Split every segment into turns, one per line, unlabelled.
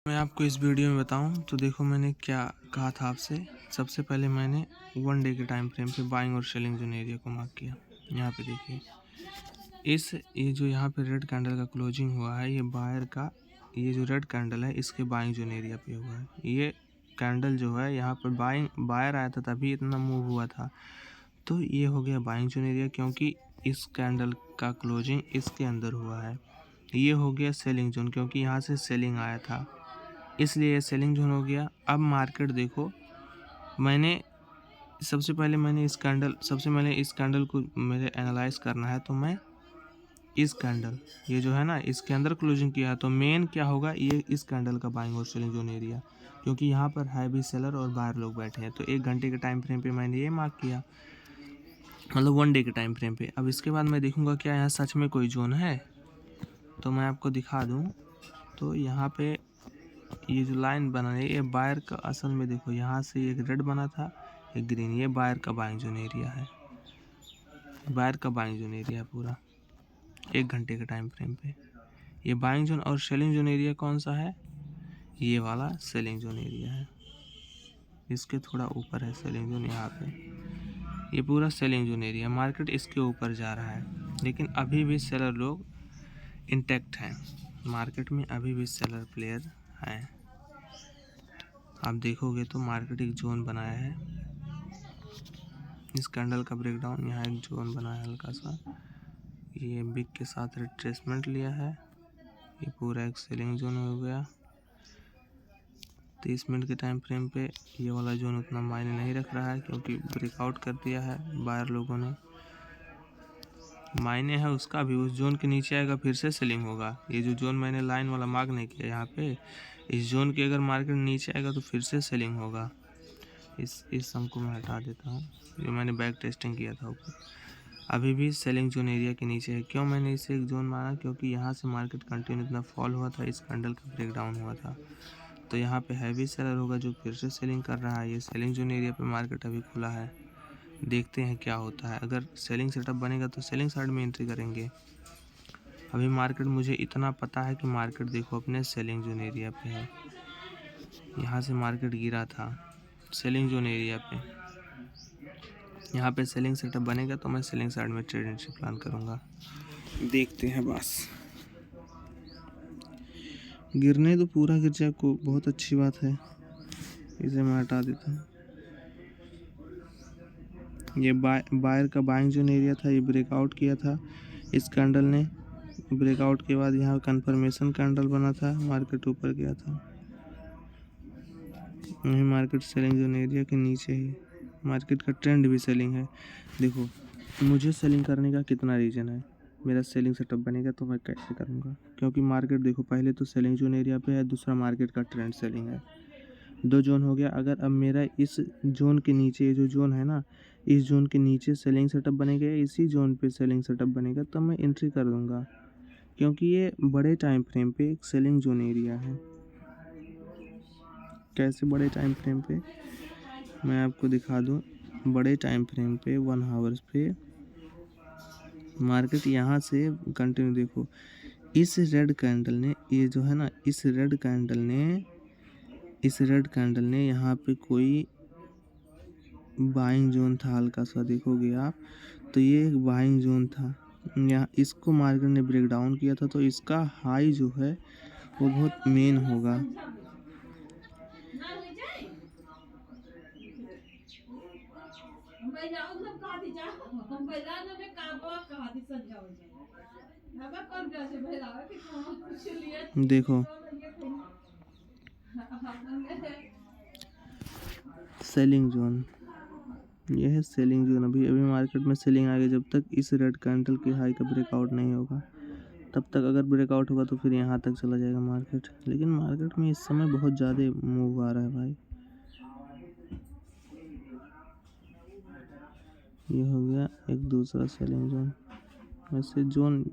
मैं आपको इस वीडियो में बताऊं तो देखो मैंने क्या कहा था आपसे। सबसे पहले मैंने 1 डे के टाइम फ्रेम पे बाइंग और सेलिंग जोन एरिया को मार्क किया। यहाँ पे देखिए ये जो यहाँ पे रेड कैंडल का क्लोजिंग हुआ है, ये बायर का, ये जो रेड कैंडल है इसके बाइंग जोन एरिया पे हुआ है। ये कैंडल जो है यहाँ पर बायर आया था तभी इतना मूव हुआ था, तो ये हो गया बाइंग जोन एरिया क्योंकि इस कैंडल का क्लोजिंग इसके अंदर हुआ है। ये हो गया सेलिंग जोन क्योंकि यहाँ से सेलिंग आया था, इसलिए ये सेलिंग जोन हो गया। अब मार्केट देखो, सबसे पहले इस कैंडल को मेरे एनालाइज करना है, तो मैं इस कैंडल, ये जो है ना, इसके अंदर क्लोजिंग किया है, तो मेन क्या होगा, ये इस कैंडल का बाइंग और सेलिंग जोन एरिया, क्योंकि यहाँ पर हैवी सेलर और बायर लोग बैठे हैं। तो 1 घंटे के टाइम फ्रेम पे मैंने ये मार्क किया, मतलब 1 डे के टाइम फ्रेम पे। अब इसके बाद मैं देखूंगा क्या यहाँ सच में कोई जोन है, तो मैं आपको दिखा दूँ। तो यहाँ पे ये जो लाइन बना है ये बायर का, असल में देखो यहाँ से एक रेड बना था, एक ग्रीन, ये बायर का बाइंग जोन एरिया है, बायर का बाइंग जोन एरिया पूरा 1 घंटे के टाइम फ्रेम पे। ये बाइंग जोन और सेलिंग जोन एरिया कौन सा है, ये वाला सेलिंग जोन एरिया है, इसके थोड़ा ऊपर है सेलिंग जोन। यहाँ पे ये पूरा सेलिंग जोन एरिया, मार्केट इसके ऊपर जा रहा है, लेकिन अभी भी सेलर लोग इंटैक्ट हैं, मार्केट में अभी भी सेलर प्लेयर हैं। आप देखोगे तो मार्केट एक जोन बनाया है, इस कैंडल का ब्रेकडाउन, यहाँ एक जोन बना है हल्का सा, ये बिग के साथ रिट्रेसमेंट लिया है, ये पूरा एक सेलिंग जोन हो गया। 30 मिनट के टाइम फ्रेम पे ये वाला जोन उतना मायने नहीं रख रहा है क्योंकि ब्रेकआउट कर दिया है बायर लोगों ने। मायने है उसका भी, उस जोन के नीचे आएगा फिर से सेलिंग होगा। ये जो जोन मैंने लाइन वाला मार्क नहीं किया यहाँ पे, इस जोन के अगर मार्केट नीचे आएगा तो फिर से सेलिंग होगा। इस सम को मैं हटा देता हूँ, जो मैंने बैक टेस्टिंग किया था ऊपर, अभी भी सेलिंग जोन एरिया के नीचे है। क्यों मैंने इसे एक जोन माना, क्योंकि यहाँ से मार्केट कंटिन्यू इतना फॉल हुआ था, इस कैंडल का ब्रेकडाउन हुआ था, तो यहाँ पे हैवी सेलर होगा जो फिर से सेलिंग कर रहा है। ये सेलिंग जोन एरिया पे मार्केट अभी खुला है, देखते हैं क्या होता है। अगर सेलिंग सेटअप बनेगा तो सेलिंग साइड में एंट्री करेंगे। अभी मार्केट, मुझे इतना पता है कि मार्केट देखो अपने सेलिंग जोन एरिया पे है, यहाँ से मार्केट गिरा था सेलिंग जोन एरिया पे। यहाँ पे सेलिंग सेटअप बनेगा तो मैं सेलिंग साइड में ट्रेड एंट्री प्लान करूँगा, देखते हैं। बस गिरने तो पूरा गिर जाए को बहुत अच्छी बात है, इसे मैं हटा देता हूँ। ये बायर का बाइंग जोन एरिया था, ये ब्रेकआउट किया था इस कैंडल ने, ब्रेकआउट के बाद यहाँ कंफर्मेशन कैंडल बना था, मार्केट ऊपर गया था। वही मार्केट सेलिंग जोन एरिया के नीचे ही, मार्केट का ट्रेंड भी सेलिंग है। देखो मुझे सेलिंग करने का कितना रीज़न है, मेरा सेलिंग सेटअप बनेगा तो मैं कैसे करूँगा, क्योंकि मार्केट देखो पहले तो सेलिंग जोन एरिया पे है, दूसरा मार्केट का ट्रेंड सेलिंग है, 2 जोन हो गया। अगर अब मेरा इस जोन के नीचे, ये जो जोन है ना, इस जोन के नीचे सेलिंग सेटअप बनेगा, इसी जोन पे सेलिंग सेटअप बनेगा तो मैं एंट्री कर दूँगा, क्योंकि ये बड़े टाइम फ्रेम पे एक सेलिंग जोन एरिया है। कैसे बड़े टाइम फ्रेम पे, मैं आपको दिखा दूँ। बड़े टाइम फ्रेम पे 1 आवर्स पे मार्केट यहाँ से कंटिन्यू, देखो इस रेड कैंडल ने, ये जो है ना, इस रेड कैंडल ने यहाँ पे कोई बाइंग जोन था, हल्का सा देखोगे आप तो ये एक बाइंग जोन था, यहाँ इसको मार्केट ने ब्रेक डाउन किया था, तो इसका हाई जो है वो बहुत मेन होगा। देखो सेलिंग जोन, ये है सेलिंग जोन। अभी मार्केट में सेलिंग आ गई, जब तक इस रेड कैंडल की हाई का ब्रेकआउट नहीं होगा तब तक, अगर ब्रेकआउट होगा तो फिर यहाँ तक चला जाएगा मार्केट। लेकिन मार्केट में इस समय बहुत ज़्यादा मूव आ रहा है भाई। ये हो गया एक दूसरा सेलिंग जोन। वैसे जोन,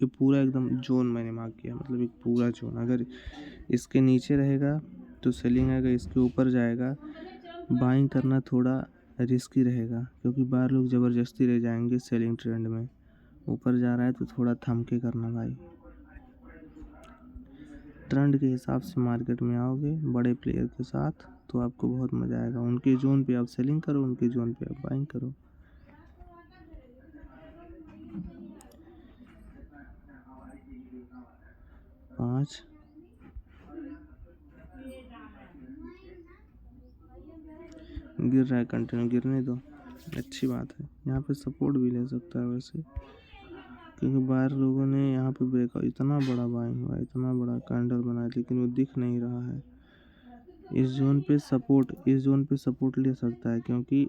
ये पूरा एकदम जोन मैंने मार्क किया, मतलब एक पूरा जोन, अगर इसके नीचे रहेगा तो सेलिंग आएगा, इसके ऊपर जाएगा बाइंग करना थोड़ा रिस्की रहेगा, क्योंकि बाहर लोग ज़बरदस्ती रह जाएंगे सेलिंग ट्रेंड में। ऊपर जा रहा है तो थोड़ा थम के करना भाई। ट्रेंड के हिसाब से मार्केट में आओगे बड़े प्लेयर के साथ तो आपको बहुत मज़ा आएगा। उनके जोन पे आप सेलिंग करो, उनके जोन पे आप बाइंग करो। पाँच गिर रहा है, कंटिन्यू गिरने दो, अच्छी बात है। यहाँ पे सपोर्ट भी ले सकता है वैसे, क्योंकि बाहर लोगों ने यहाँ पे ब्रेकआउट, इतना बड़ा बाइंग हुआ, इतना बड़ा कैंडल बनाया, लेकिन वो दिख नहीं रहा है। इस जोन पे सपोर्ट ले सकता है, क्योंकि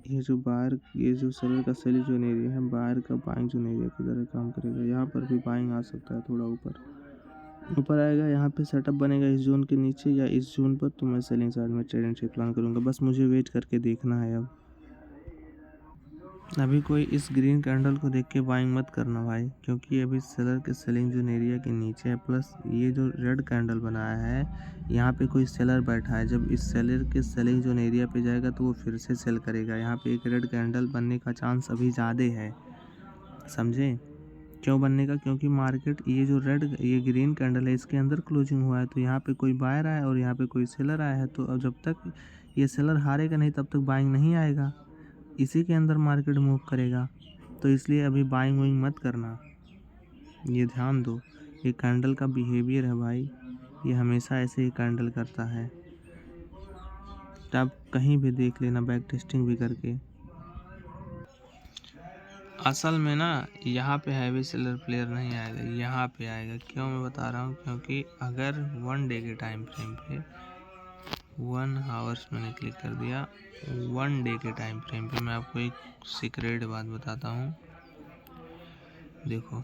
ये जो सेलर का सेलिंग जोन एरिया है, बाहर का बाइंग जोन एरिया की तरह काम करेगा। यहाँ पर भी बाइंग आ सकता है, थोड़ा ऊपर आएगा। यहाँ पे सेटअप बनेगा इस जोन के नीचे या इस जोन पर, तो मैं सेलिंग साइड में ट्रेड एंट्री प्लान करूँगा। बस मुझे वेट करके देखना है। अभी कोई इस ग्रीन कैंडल को देख के बाइंग मत करना भाई, क्योंकि अभी सेलर के सेलिंग जोन एरिया के नीचे है। प्लस ये जो रेड कैंडल बनाया है, यहाँ पे कोई सेलर बैठा है। जब इस सेलर के सेलिंग जोन एरिया पे जाएगा तो वो फिर से सेल करेगा। यहाँ पे एक रेड कैंडल बनने का चांस अभी ज़्यादा है, समझे? क्यों बनने का? क्योंकि मार्केट ये ग्रीन कैंडल है, इसके अंदर क्लोजिंग हुआ है, तो यहाँ पे कोई बायर आया और यहाँ पे कोई सेलर आया है। तो अब जब तक ये सेलर हारेगा नहीं तब तक बाइंग नहीं आएगा, इसी के अंदर मार्केट मूव करेगा। तो इसलिए अभी बाइंग वाइंग मत करना, ये ध्यान दो। ये कैंडल का बिहेवियर है भाई, ये हमेशा ऐसे ही कैंडल करता है। तो आप कहीं भी देख लेना, बैक टेस्टिंग भी करके। असल में ना यहाँ पे हैवी सेलर प्लेयर नहीं आएगा, यहाँ पे आएगा। क्यों मैं बता रहा हूँ? क्योंकि अगर 1 डे के टाइम फ्रेम पे 1 आवर्स मैंने क्लिक कर दिया, 1 डे के टाइम फ्रेम पे मैं आपको एक सीक्रेट बात बताता हूँ। देखो,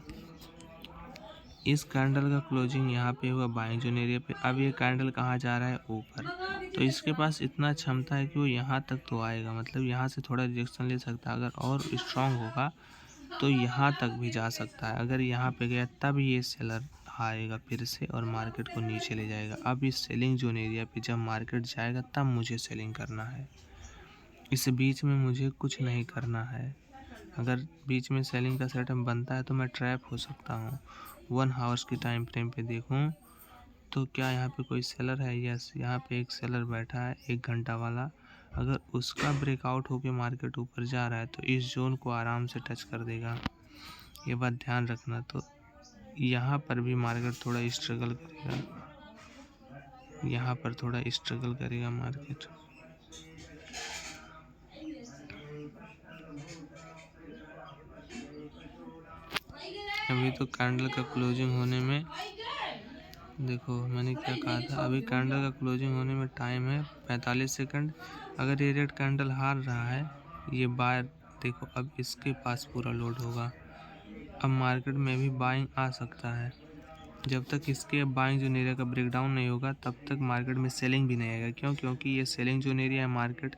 इस कैंडल का क्लोजिंग यहाँ पे हुआ बाइंग जोन एरिया पे। अब ये कैंडल कहाँ जा रहा है? ऊपर। तो इसके पास इतना क्षमता है कि वो यहाँ तक तो आएगा, मतलब यहाँ से थोड़ा रिजेक्शन ले सकता है। अगर और स्ट्रांग होगा तो यहाँ तक भी जा सकता है। अगर यहाँ पे गया तब ये सेलर आएगा फिर से और मार्केट को नीचे ले जाएगा। अब इस सेलिंग जोन एरिया पे जब मार्केट जाएगा तब मुझे सेलिंग करना है, इस बीच में मुझे कुछ नहीं करना है। अगर बीच में सेलिंग का सेटअप बनता है तो मैं ट्रैप हो सकता हूँ। 1 आवर्स की टाइम फ्रेम पे देखूँ तो क्या यहाँ पे कोई सेलर है? यस, यहाँ पे एक सेलर बैठा है 1 घंटा वाला। अगर उसका ब्रेकआउट होके मार्केट ऊपर जा रहा है तो इस जोन को आराम से टच कर देगा, ये बात ध्यान रखना। तो यहाँ पर भी मार्केट थोड़ा स्ट्रगल करेगा, यहाँ पर थोड़ा स्ट्रगल करेगा मार्केट। अभी तो कैंडल का क्लोजिंग होने में, देखो मैंने क्या कहा था, अभी कैंडल का क्लोजिंग होने में टाइम है 45 सेकंड। अगर ये रेड कैंडल हार रहा है, ये बायर देखो अब इसके पास पूरा लोड होगा। अब मार्केट में भी बाइंग आ सकता है। जब तक इसके बाइंग जोन एरिया का ब्रेकडाउन नहीं होगा तब तक मार्केट में सेलिंग भी नहीं आएगा। क्यों? क्योंकि ये सेलिंग जोन एरिया है मार्केट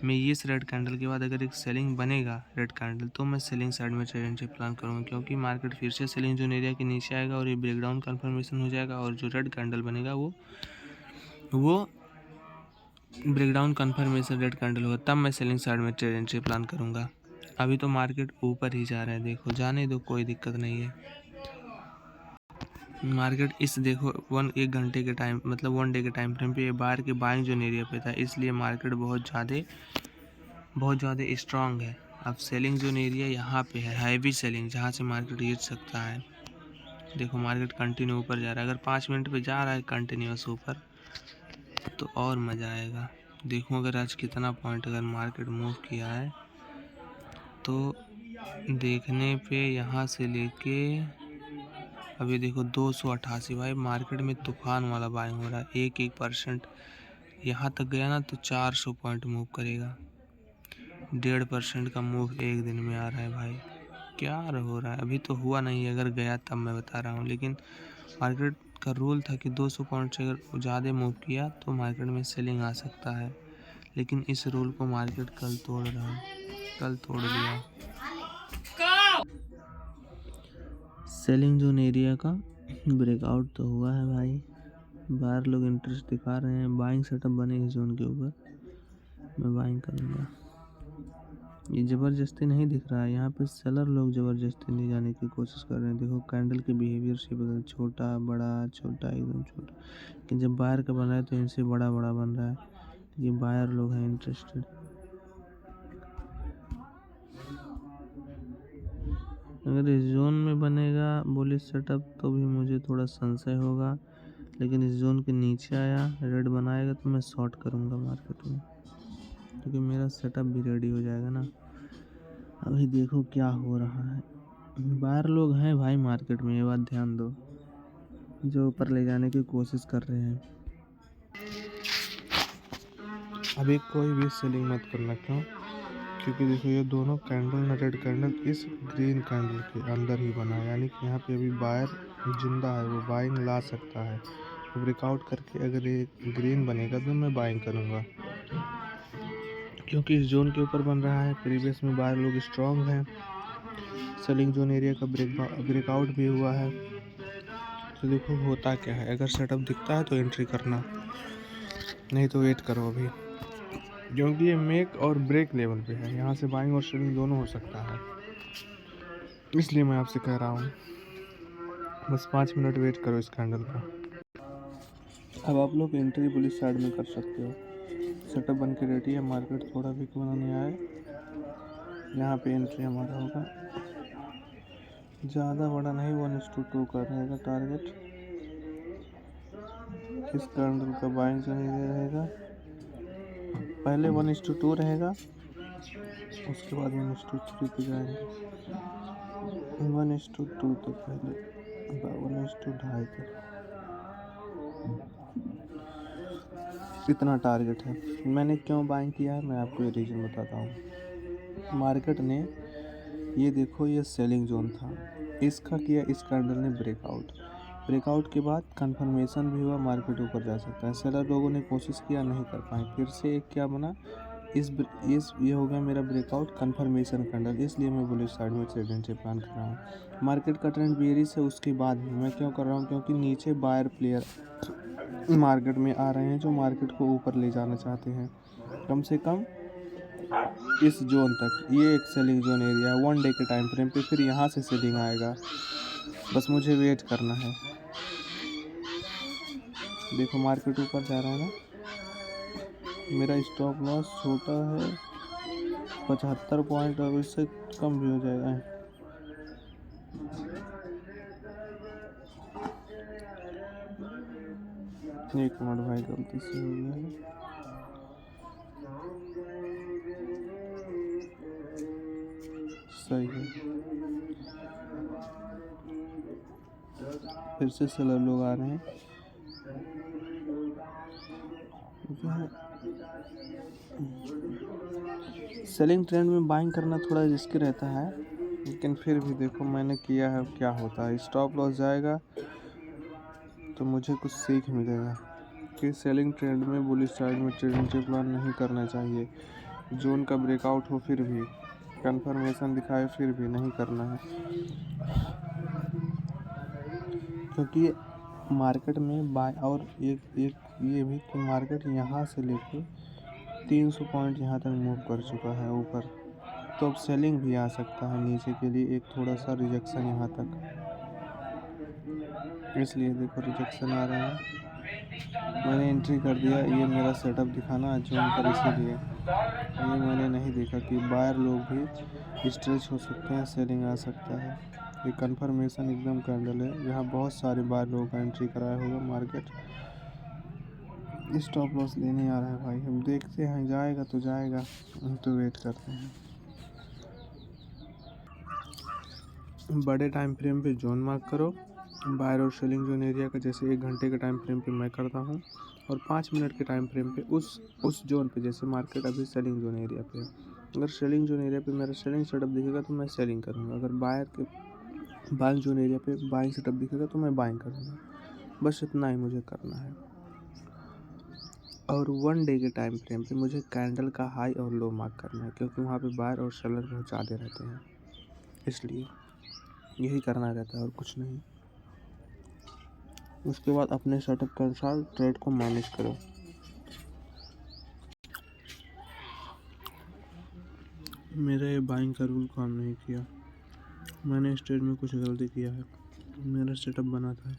में। इस रेड कैंडल के बाद अगर एक सेलिंग बनेगा रेड कैंडल, तो मैं सेलिंग साइड में ट्रेड एंट्री प्लान करूँगा, क्योंकि मार्केट फिर से सेलिंग जोन एरिया के नीचे आएगा और ये ब्रेकडाउन कन्फर्मेशन हो जाएगा। और जो रेड कैंडल बनेगा वो ब्रेकडाउन कन्फर्मेशन रेड कैंडल होगा, तब मैं सेलिंग साइड में ट्रेड एंट्री प्लान करूँगा। अभी तो मार्केट ऊपर ही जा रहा है, देखो जाने दो, कोई दिक्कत नहीं है। मार्केट इस देखो 1 घंटे के टाइम मतलब 1 डे के टाइम फ्रेम पे ये बाहर के बाइंग जोन एरिया पे था, इसलिए मार्केट बहुत ज़्यादा स्ट्रांग है। अब सेलिंग जोन एरिया यहाँ पे है, हैवी सेलिंग, जहाँ से मार्केट गिर सकता है। देखो मार्केट कंटिन्यू ऊपर जा रहा है। अगर 5 मिनट पे जा रहा है कंटिन्यूस ऊपर तो और मज़ा आएगा। देखो अगर आज कितना पॉइंट अगर मार्केट मूव किया है, तो देखने पे यहाँ से लेके अभी देखो 288 भाई, मार्केट में तूफान वाला बाइंग हो रहा है। 1% यहाँ तक गया ना तो 400 पॉइंट मूव करेगा। 1.5% का मूव एक दिन में आ रहा है भाई, क्या हो रहा है? अभी तो हुआ नहीं, अगर गया तब मैं बता रहा हूँ। लेकिन मार्केट का रूल था कि 200 पॉइंट से अगर ज़्यादा मूव किया तो मार्केट में सेलिंग आ सकता है, लेकिन इस रूल को मार्केट कल तोड़ दिया। सेलिंग जोन एरिया का ब्रेकआउट तो हुआ है भाई, बाहर लोग इंटरेस्ट दिखा रहे हैं। बाइंग सेटअप बने इस जोन के ऊपर, मैं बाइंग करूँगा। ये ज़बरदस्ती नहीं दिख रहा है, यहाँ पे सेलर लोग ज़बरदस्ती ले जाने की कोशिश कर रहे हैं। देखो कैंडल के बिहेवियर से बदल, छोटा बड़ा छोटा एकदम छोटा, कि जब बाहर का बन रहा है तो इनसे बड़ा बड़ा बन रहा है। ये बायर लोग हैं इंटरेस्टेड। अगर इस जोन में बनेगा बुलिश सेटअप तो भी मुझे थोड़ा संशय होगा, लेकिन इस जोन के नीचे आया रेड बनाएगा तो मैं शॉर्ट करूँगा मार्केट में, क्योंकि मेरा सेटअप भी रेडी हो जाएगा ना। अभी देखो क्या हो रहा है। बाहर लोग हैं भाई मार्केट में, ये बात ध्यान दो, जो ऊपर ले जाने की कोशिश कर रहे हैं। अभी कोई भी सेलिंग मत करना, क्यों? क्योंकि देखो ये दोनों कैंडल ना, रेड कैंडल इस ग्रीन कैंडल के अंदर ही बना है, यानी कि यहाँ पे अभी बायर जिंदा है, वो बाइंग ला सकता है। ब्रेकआउट करके अगर ये ग्रीन बनेगा तो मैं बाइंग करूँगा, क्योंकि इस जोन के ऊपर बन रहा है। प्रीवियस में बायर लोग स्ट्रॉन्ग हैं, सेलिंग जोन एरिया का ब्रेकआउट भी हुआ है। तो देखो होता क्या है, अगर सेटअप दिखता है तो एंट्री करना, नहीं तो वेट करो अभी, क्योंकि ये मेक और ब्रेक लेवल पे है, यहाँ से बाइंग और सेलिंग दोनों हो सकता है। इसलिए मैं आपसे कह रहा हूँ बस 5 मिनट वेट करो इस कैंडल का। अब आप लोग एंट्री पुलिस साइड में कर सकते हो। सेटअप बन के रेडी है, मार्केट थोड़ा भी क्यों ना नहीं आए, यहाँ पे एंट्री हमारा होगा। ज़्यादा बड़ा नहीं, 1:2 का रहेगा टारगेट। इस कैंडल का बाइंग नहीं रहेगा, पहले 1:2 रहेगा, उसके बाद 1:3 पे जाएंगे। 1:2 तक, पहले 1:2.5 तक, इतना टारगेट है। मैंने क्यों बाइंग किया है मैं आपको ये रीज़न बताता हूँ। मार्केट ने ये देखो, ये सेलिंग जोन था, इसका किया इस कैंडल ने ब्रेकआउट के बाद कंफर्मेशन भी हुआ, मार्केट ऊपर जा सकता है। सेलर लोगों ने कोशिश किया, नहीं कर पाए, फिर से एक क्या बना, इस ये हो गया मेरा ब्रेकआउट कंफर्मेशन कैंडल, इसलिए मैं बुलिश साइड में ट्रेड प्लान कर रहा हूँ। मार्केट का ट्रेंड बेयरिश है, उसके बाद भी मैं क्यों कर रहा हूँ, क्योंकि नीचे बायर प्लेयर मार्केट में आ रहे हैं, जो मार्केट को ऊपर ले जाना चाहते हैं, कम से कम इस जोन तक। ये एक सेलिंग जोन एरिया है 1 डे के टाइम फ्रेम पे, फिर यहाँ से सेलिंग आएगा, बस मुझे वेट करना है। देखो मार्केट ऊपर जा रहा है ना, मेरा स्टॉप लॉस छोटा है 75 पॉइंट, अब इससे कम भी हो जाएगा। एक मिनट भाई, गलती से हो गया है। सही है, फिर से सेलर लोग आ रहे हैं। सेलिंग ट्रेंड में बाइंग करना थोड़ा रिस्की रहता है, लेकिन फिर भी देखो मैंने किया है, क्या होता है। स्टॉप लॉस जाएगा तो मुझे कुछ सीख मिलेगा कि सेलिंग ट्रेंड में बुलिश साइड में ट्रेड प्लान नहीं करना चाहिए। जोन का ब्रेकआउट हो फिर भी, कंफर्मेशन दिखाए फिर भी नहीं करना है, क्योंकि मार्केट में बाय और एक ये भी कि मार्केट यहाँ से लेके 300 पॉइंट यहाँ तक मूव कर चुका है ऊपर, तो अब सेलिंग भी आ सकता है नीचे के लिए, एक थोड़ा सा रिजेक्शन यहाँ तक, इसलिए देखो रिजेक्शन आ रहा है। मैंने एंट्री कर दिया, ये मेरा सेटअप दिखाना जोन पर, इसीलिए ये मैंने नहीं देखा कि बायर लोग भी स्ट्रेच हो सकते हैं, सेलिंग आ सकता है। ये कंफर्मेशन एकदम कैंडल है, यहाँ बहुत सारे बायर लोगों का एंट्री कराया होगा। मार्केट स्टॉप लॉस लेने आ रहा है भाई, हम देखते हैं, जाएगा तो जाएगा, हम तो वेट करते हैं। बड़े टाइम फ्रेम पे जोन मार्क करो, बायर और सेलिंग जोन एरिया का, जैसे 1 घंटे के टाइम फ्रेम पे मैं करता हूँ, और 5 मिनट के टाइम फ्रेम पे उस जोन पे, जैसे मार्केट अभी सेलिंग जोन एरिया पे है, अगर सेलिंग जोन एरिया पे मेरा सेलिंग सेटअप दिखेगा तो मैं सेलिंग करूँगा, अगर बायर के बाइंग जोन एरिया पे बाइंग सेटअप दिखेगा तो मैं बाइंग करूँगा। बस इतना ही मुझे करना है। और 1 डे के टाइम फ्रेम पे मुझे कैंडल का हाई और लो मार्क करना है, क्योंकि वहाँ पे बायर और सेलर बहुत ज़्यादा रहते हैं, इसलिए यही करना रहता है और कुछ नहीं। उसके बाद अपने सेटअप के अनुसार ट्रेड को मैनेज करो। मेरा ये बाइंग का रूल काम नहीं किया। मैंने इस ट्रेड में कुछ गलती किया है। मेरा सेटअप बना था,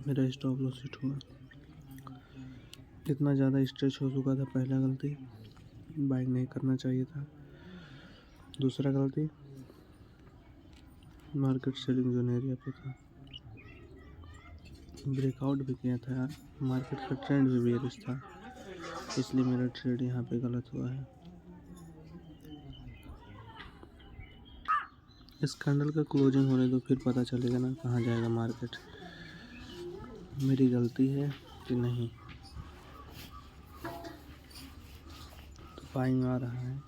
मेरा स्टॉप लॉस हिट हुआ। इतना ज़्यादा स्ट्रेच हो चुका था। पहला गलती, बाइंग नहीं करना चाहिए था। दूसरा गलती, मार्केट सेलिंग जोन एरिया पे था। ब्रेकआउट भी किया था, मार्केट का ट्रेंड भी बेयरिश था, इसलिए मेरा ट्रेड यहाँ पे गलत हुआ है। इस कैंडल का क्लोजिंग होने दो, फिर पता चलेगा ना कहाँ जाएगा मार्केट, मेरी गलती है कि नहीं। तो बाइंग आ रहा है,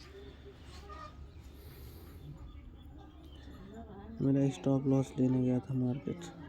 मेरा स्टॉप लॉस लेने गया था मार्केट।